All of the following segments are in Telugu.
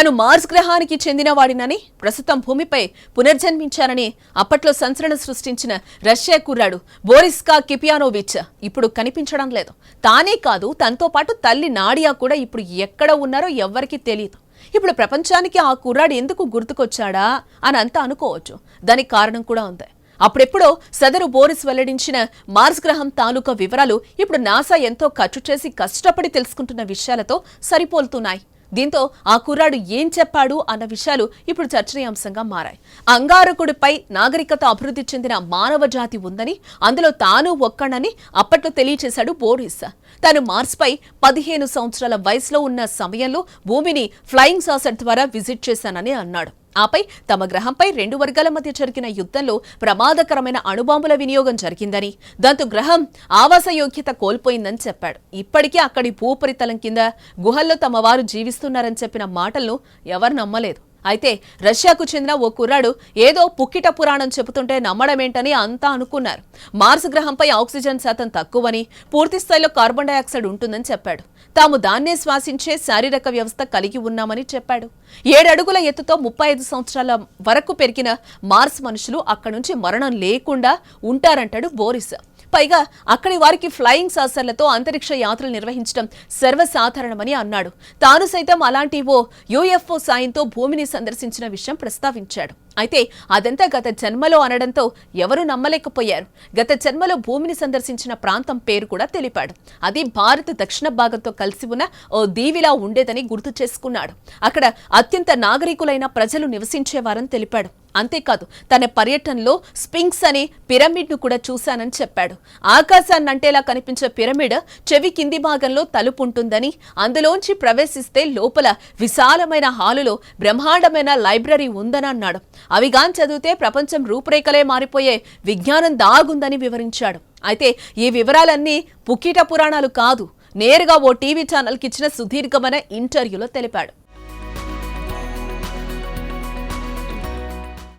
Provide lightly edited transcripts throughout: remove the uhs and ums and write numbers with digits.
తను మార్స్ గ్రహానికి చెందిన వాడినని, ప్రస్తుతం భూమిపై పునర్జన్మించారని అప్పట్లో సంచలనం సృష్టించిన రష్యా కుర్రాడు బోరిస్కా కిపియానోవిచ్ ఇప్పుడు కనిపించడం లేదు. తానే కాదు, తనతో పాటు తల్లి నాడియా కూడా ఇప్పుడు ఎక్కడ ఉన్నారో ఎవ్వరికీ తెలియదు. ఇప్పుడు ప్రపంచానికి ఆ కుర్రాడు ఎందుకు గుర్తుకొచ్చాడా అని అంతా అనుకోవచ్చు. దానికి కారణం కూడా ఉంది. అప్పుడెప్పుడో సదరు బోరిస్ వెల్లడించిన మార్స్ గ్రహం తాలూకా వివరాలు ఇప్పుడు నాసా ఎంతో ఖర్చు చేసి కష్టపడి తెలుసుకుంటున్న విషయాలతో సరిపోలుతున్నాయి. దీంతో ఆ కుర్రాడు ఏం చెప్పాడు అన్న విషయాలు ఇప్పుడు చర్చనీయాంశంగా మారాయి. అంగారకుడిపై నాగరికత అభివృద్ధి చెందిన మానవ జాతి ఉందని, అందులో తాను ఒక్కడని అప్పట్లో తెలియచేశాడు బోరిస్. తాను మార్స్పై 15 సంవత్సరాల వయసులో ఉన్న సమయంలో భూమిని ఫ్లయింగ్ సాసర్ ద్వారా విజిట్ చేశానని అన్నాడు. ఆపై తమ గ్రహంపై 2 వర్గాల మధ్య జరిగిన యుద్ధంలో ప్రమాదకరమైన అణుబాంబుల వినియోగం జరిగిందని, దాంతో గ్రహం ఆవాస యోగ్యత కోల్పోయిందని చెప్పాడు. ఇప్పటికీ అక్కడి భూపరితలం కింద గుహల్లో తమ వారు జీవిస్తున్నారని చెప్పిన మాటలను ఎవరు నమ్మలేదు. అయితే రష్యాకు చెందిన ఓ కుర్రాడు ఏదో పుక్కిట పురాణం చెబుతుంటే నమ్మడమేంటని అంతా అనుకున్నారు. మార్స్ గ్రహంపై ఆక్సిజన్ శాతం తక్కువని, పూర్తి స్థాయిలో కార్బన్ డయాక్సైడ్ ఉంటుందని చెప్పాడు. తాము దాన్నే శ్వాసించే శారీరక వ్యవస్థ కలిగి ఉన్నామని చెప్పాడు. 7 అడుగుల ఎత్తుతో 35 సంవత్సరాల వరకు పెరిగిన మార్స్ మనుషులు అక్కడి నుంచి మరణం లేకుండా ఉంటారంటాడు బోరిస్. పైగా అక్కడి వారికి ఫ్లయింగ్ సాసర్లతో అంతరిక్ష యాత్రలు నిర్వహించడం సర్వసాధారణమని అన్నాడు. తాను సైతం అలాంటి ఓ యూఎఫ్ఓ సాయంతో భూమిని సందర్శించిన విషయం ప్రస్తావించాడు. అయితే అదంతా గత జన్మలో అనడంతో ఎవరూ నమ్మలేకపోయారు. గత జన్మలో భూమిని సందర్శించిన ప్రాంతం పేరు కూడా తెలిపాడు. అది భారత దక్షిణ భాగంతో కలిసి ఉన్న ఓ దీవిలా ఉండేదని గుర్తు చేసుకున్నాడు. అక్కడ అత్యంత నాగరికులైన ప్రజలు నివసించేవారని తెలిపాడు. అంతేకాదు, తన పర్యటనలో స్పింక్స్ అనే పిరమిడ్ ను కూడా చూశానని చెప్పాడు. ఆకాశాన్ని అంటేలా కనిపించే పిరమిడ్ చెవి కింది భాగంలో తలుపు ఉంటుందని, అందులోంచి ప్రవేశిస్తే లోపల విశాలమైన హాలులో బ్రహ్మాండమైన లైబ్రరీ ఉందని అన్నాడు. అవిగాన్ చదివితే ప్రపంచం రూపురేఖలే మారిపోయే విజ్ఞానం దాగుందని వివరించాడు. అయితే ఈ వివరాలన్నీ పుక్కిట పురాణాలు కాదు, నేరుగా ఓ టీవీ ఛానల్కి ఇచ్చిన సుదీర్ఘమైన ఇంటర్వ్యూలో తెలిపాడు.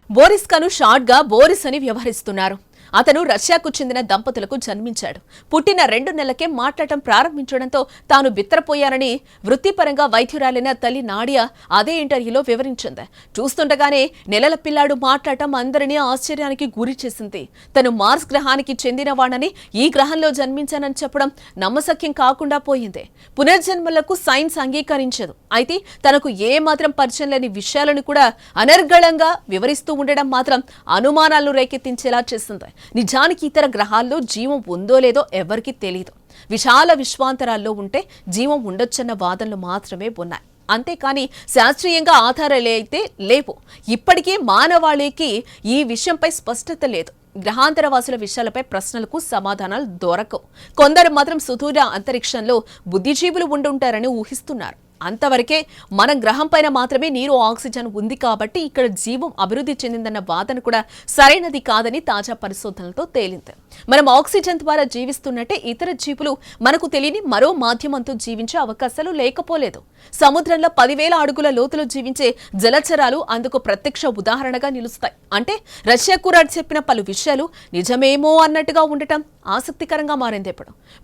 బోరిస్కాను షార్ట్గా బోరిస్ అని వ్యవహరిస్తున్నారు. అతను రష్యాకు చెందిన దంపతులకు జన్మించాడు. పుట్టిన 2 నెలలకే మాట్లాడటం ప్రారంభించడంతో తాను బిత్తరపోయానని వృత్తిపరంగా వైద్యురాలైన తల్లి నాడియా అదే ఇంటర్వ్యూలో వివరించింది. చూస్తుండగానే నెలల పిల్లాడు మాట్లాడటం అందరినీ ఆశ్చర్యానికి గురి చేసింది. తను మార్స్ గ్రహానికి చెందినవాడని, ఈ గ్రహంలో జన్మించానని చెప్పడం నమ్మశక్యం కాకుండా పోయింది. పునర్జన్మలకు సైన్స్ అంగీకరించదు. అయితే తనకు ఏ మాత్రం పరిచయం లేని విషయాలను కూడా అనర్గళంగా వివరిస్తూ ఉండడం మాత్రం అనుమానాలను రేకెత్తించేలా చేసింది. నిజానికి ఇతర గ్రహాల్లో జీవం ఉందో లేదో ఎవరికీ తెలియదు. విశాల విశ్వాంతరాల్లో ఉంటే జీవం ఉండొచ్చన్న వాదనలు మాత్రమే ఉన్నాయి. అంతేకాని శాస్త్రీయంగా ఆధారాలైతే లేవు. ఇప్పటికీ మానవాళికి ఈ విషయంపై స్పష్టత లేదు. గ్రహాంతరవాసుల విషయాలపై ప్రశ్నలకు సమాధానాలు దొరకవు. కొందరు మాత్రం సుదూర అంతరిక్షంలో బుద్ధిజీవులు ఉండుంటారని ఊహిస్తున్నారు. అంతవరకే మన గ్రహం పైన మాత్రమే నీరు, ఆక్సిజన్ ఉంది కాబట్టి ఇక్కడ జీవం అభివృద్ధి చెందిందన్న వాదన కూడా సరైనది కాదని తాజా పరిశోధనలతో తేలింది. మనం ఆక్సిజన్ ద్వారా జీవిస్తున్నట్టే ఇతర జీవులు మనకు తెలియని మరో మాధ్యమంతో జీవించే అవకాశాలు లేకపోలేదు. సముద్రంలో 10,000 అడుగుల లోతులో జీవించే జలచరాలు అందుకు ప్రత్యక్ష ఉదాహరణగా నిలుస్తాయి. అంటే రష్యా కుర్రాడు చెప్పిన పలు విషయాలు నిజమేమో అన్నట్టుగా ఉండటం ఆసక్తికరంగా మారింది.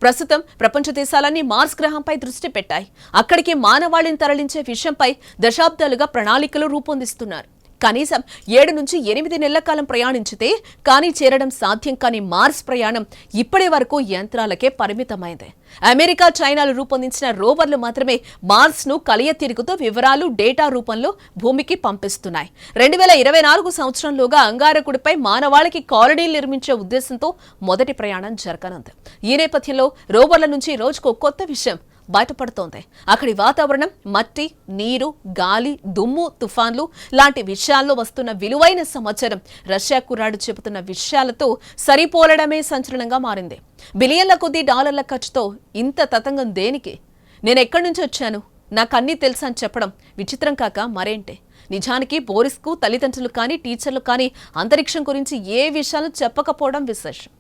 ప్రస్తుతం ప్రపంచ దేశాలన్నీ మార్స్ గ్రహంపై దృష్టి పెట్టాయి. అక్కడికి మానవాళిని తరలించే విషయంపై దశాబ్దాలుగా ప్రణాళికలు రూపొందిస్తున్నారు. కనీసం 7 నుంచి 8 నెలల కాలం ప్రయాణించితే కానీ చేరడం సాధ్యం కాని మార్స్ ప్రయాణం ఇప్పటి వరకు యంత్రాలకే పరిమితమైంది. అమెరికా, చైనాలు రూపొందించిన రోవర్లు మాత్రమే మార్స్ ను కలియ తిరుగుతూ వివరాలు, డేటా రూపంలో భూమికి పంపిస్తున్నాయి. 2024 సంవత్సరంలోగా అంగారకుడిపై మానవాళికి కాలనీలు నిర్మించే ఉద్దేశంతో మొదటి ప్రయాణం జరగనుంది. ఈ నేపథ్యంలో రోవర్ల నుంచి రోజుకో కొత్త విషయం బయటపడుతోంది. అక్కడి వాతావరణం, మట్టి, నీరు, గాలి, దుమ్ము, తుఫాన్లు లాంటి విషయాల్లో వస్తున్న విలువైన సమాచారం రష్యా కుర్రాడు చెబుతున్న విషయాలతో సరిపోలడమే సంచలనంగా మారింది. బిలియన్ల కొద్దీ డాలర్ల ఖర్చుతో ఇంత తతంగం దేనికి? నేనెక్కడి నుంచి వచ్చాను, నాకన్నీ తెలుసా అని చెప్పడం విచిత్రం కాక మరేంటే? నిజానికి బోరిస్కు తల్లిదండ్రులు కానీ, టీచర్లు కానీ అంతరిక్షం గురించి ఏ విషయాలు చెప్పకపోవడం విశేషం.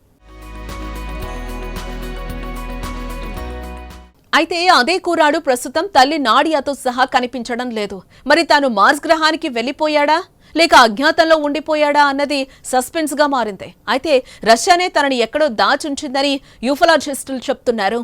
అయితే అదే కుర్రాడు ప్రస్తుతం తల్లి నాడియాతో సహా కనిపించడం లేదు. మరి తాను మార్స్ గ్రహానికి వెళ్లిపోయాడా లేక అజ్ఞాతంలో ఉండిపోయాడా అన్నది సస్పెన్స్ గా మారింది. అయితే రష్యానే తనని ఎక్కడో దాచుంచిందని యూఫలాజిస్టులు చెప్తున్నారు.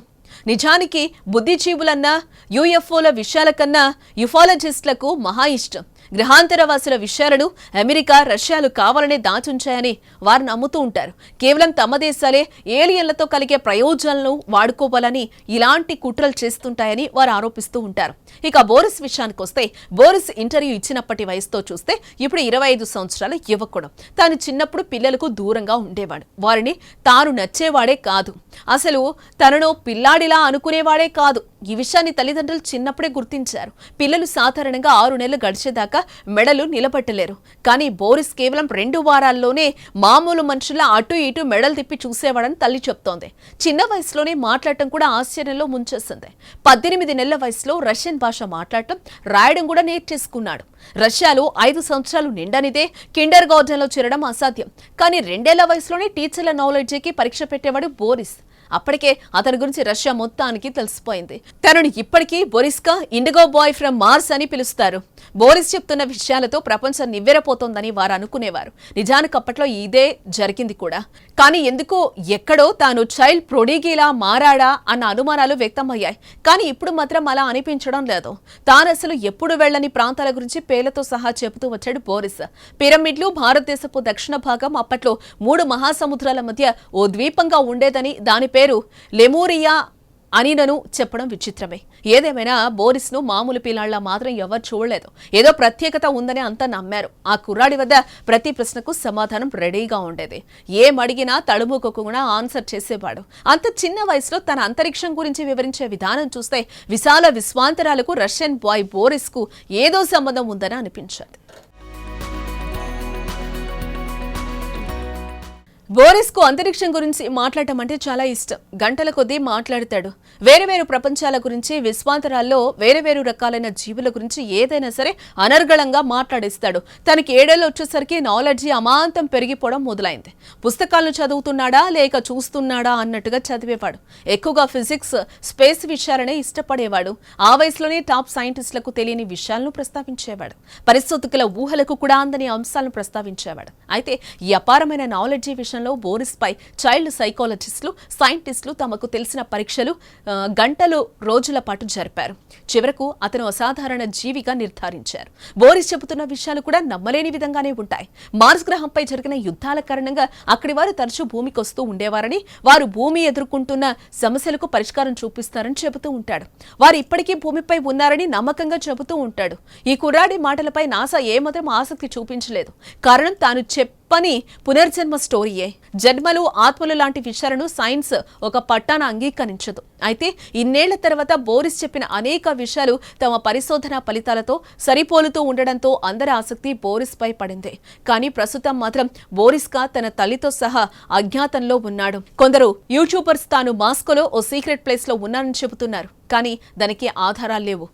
నిజానికి బుద్ధిజీవులన్నా యూఎఫ్ఓల విషయాల కన్నా యుఫాలజిస్టులకు మహా ఇష్టం. గ్రహాంతరవాసుల విషయాలను అమెరికా, రష్యాలు కావాలనే దాచుంచాయని వారు నమ్ముతూ ఉంటారు. కేవలం తమ దేశాలే ఏలియన్లతో కలిగే ప్రయోజనాలను వాడుకోవాలని ఇలాంటి కుట్రలు చేస్తుంటాయని వారు ఆరోపిస్తూ ఉంటారు. ఇక బోరిస్ విషయానికి వస్తే, బోరిస్ ఇంటర్వ్యూ ఇచ్చినప్పటి వయసుతో చూస్తే ఇప్పుడు 25 సంవత్సరాల యువకుడు. తాను చిన్నప్పుడు పిల్లలకు దూరంగా ఉండేవాడు. వారిని తాను నచ్చేవాడే కాదు, అసలు తనను పిల్లాడిలా అనుకునేవాడే కాదు. ఈ విషయాన్ని తల్లిదండ్రులు చిన్నప్పుడే గుర్తించారు. పిల్లలు సాధారణంగా 6 నెలలు గడిచేదాకా మెడలు నిలబెట్టలేరు. కానీ బోరిస్ కేవలం 2 వారాల్లోనే మామూలు మనుషుల అటు ఇటు మెడలు తిప్పి చూసేవాడని తల్లి చెప్తోంది. చిన్న వయసులోనే మాట్లాడటం కూడా ఆశ్చర్యంలో ముంచేసింది. 18 నెలల వయసులో రష్యన్ భాష మాట్లాడటం, రాయడం కూడా నేర్చేసుకున్నాడు. రష్యాలో 5 సంవత్సరాలు నిండనిదే కిండర్ గార్డెన్లో చేరడం అసాధ్యం. కానీ 2 ఏళ్ల వయసులోనే టీచర్ల నాలెడ్జికి పరీక్ష పెట్టేవాడు బోరిస్. అప్పటికే అతని గురించి రష్యా మొత్తానికి తెలిసిపోయింది. తనని ఇప్పటికీ బోరిస్కా ఇండిగో బాయ్ ఫ్రమ్ మార్స్ అని పిలుస్తారు. బోరిస్ చెప్తున్న విషయాలతో ప్రపంచం నివ్వెరపోతోందని వారు అనుకునేవారు. నిజానికి అప్పట్లో ఇదే జరిగింది కూడా. కానీ ఎందుకో ఎక్కడో తాను చైల్డ్ ప్రొడిగీలా మారాడా అన్న అనుమానాలు వ్యక్తమయ్యాయి. కానీ ఇప్పుడు మాత్రం అలా అనిపించడం లేదు. తాను అసలు ఎప్పుడు వెళ్లని ప్రాంతాల గురించి పేర్లతో సహా చెబుతూ వచ్చాడు బోరిస్. పిరమిడ్లు, భారతదేశపు దక్షిణ భాగం అప్పట్లో 3 మహాసముద్రాల మధ్య ఓ ద్వీపంగా ఉండేదని, దాని పేరు లెమూరియా అనినను చెప్పడం విచిత్రమే. ఏదేమైనా బోరిస్ ను మామూలు పిల్లాళ్ల మాత్రం ఎవరు చూడలేదు. ఏదో ప్రత్యేకత ఉందని అంతా నమ్మారు. ఆ కుర్రాడి వద్ద ప్రతి ప్రశ్నకు సమాధానం రెడీగా ఉండేది. ఏమడిగినా తడుముకోకుండా ఆన్సర్ చేసేవాడు. అంత చిన్న వయసులో తన అంతరిక్షం గురించి వివరించే విధానం చూస్తే విశాల విశ్వాంతరాలకు రష్యన్ బాయ్ బోరిస్ కు ఏదో సంబంధం ఉందని అనిపించేది. బోరిస్ కు అంతరిక్షం గురించి మాట్లాడటం అంటే చాలా ఇష్టం. గంటల కొద్దీ మాట్లాడతాడు. వేరు వేరు ప్రపంచాల గురించి, విశ్వాంతరాల్లో వేరు వేరు రకాలైన జీవుల గురించి ఏదైనా సరే అనర్గళంగా మాట్లాడేస్తాడు. తనకి 7 ఏళ్ళు వచ్చేసరికి నాలెడ్జి అమాంతం పెరిగిపోవడం మొదలైంది. పుస్తకాలను చదువుతున్నాడా లేక చూస్తున్నాడా అన్నట్టుగా చదివేవాడు. ఎక్కువగా ఫిజిక్స్, స్పేస్ విషయాలనే ఇష్టపడేవాడు. ఆ వయసులోనే టాప్ సైంటిస్టులకు తెలియని విషయాలను ప్రస్తావించేవాడు. పరిశోధకుల ఊహలకు కూడా అందని అంశాలను ప్రస్తావించేవాడు. అయితే ఈ అపారమైన నాలెడ్జి విషయంలో బోరిస్ పై చైల్డ్ సైకాలజిస్టులు, సైంటిస్టులు తమకు తెలిసిన పరీక్షలు గంటలు, రోజుల పాటు జరిపారు. చివరకు అతను అసాధారణ జీవిగా నిర్ధారించారు. బోరిస్ చెబుతున్న విషయాలు కూడా నమ్మలేని విధంగానే ఉంటాయి. మార్స్ గ్రహంపై జరిగిన యుద్ధాల కారణంగా అక్కడి వారు తరచూ భూమికి వస్తూ ఉండేవారని, వారు భూమి ఎదుర్కొంటున్న సమస్యలకు పరిష్కారం చూపిస్తారని చెబుతూ ఉంటాడు. వారు ఇప్పటికీ భూమిపై ఉన్నారని నమ్మకంగా చెబుతూ ఉంటాడు. ఈ కుర్రాడి మాటలపై నాసా ఏమాత్రం ఆసక్తి చూపించలేదు. కారణం తాను పని పునర్జన్మ స్టోరీయే. జన్మలు, ఆత్మలు లాంటి విషయాలను సైన్స్ ఒక పట్టాన అంగీకరించదు. అయితే ఇన్నేళ్ల తర్వాత బోరిస్ చెప్పిన అనేక విషయాలు తమ పరిశోధన ఫలితాలతో సరిపోలుతూ ఉండడంతో అందరి ఆసక్తి బోరిస్ పై పడింది. కానీ ప్రస్తుతం మాత్రం బోరిస్కా తన తల్లితో సహా అజ్ఞాతంలో ఉన్నాడు. కొందరు యూట్యూబర్స్ తాను మాస్కోలో ఓ సీక్రెట్ ప్లేస్ లో ఉన్నానని చెబుతున్నారు. కానీ దానికి ఆధారాలు లేవు.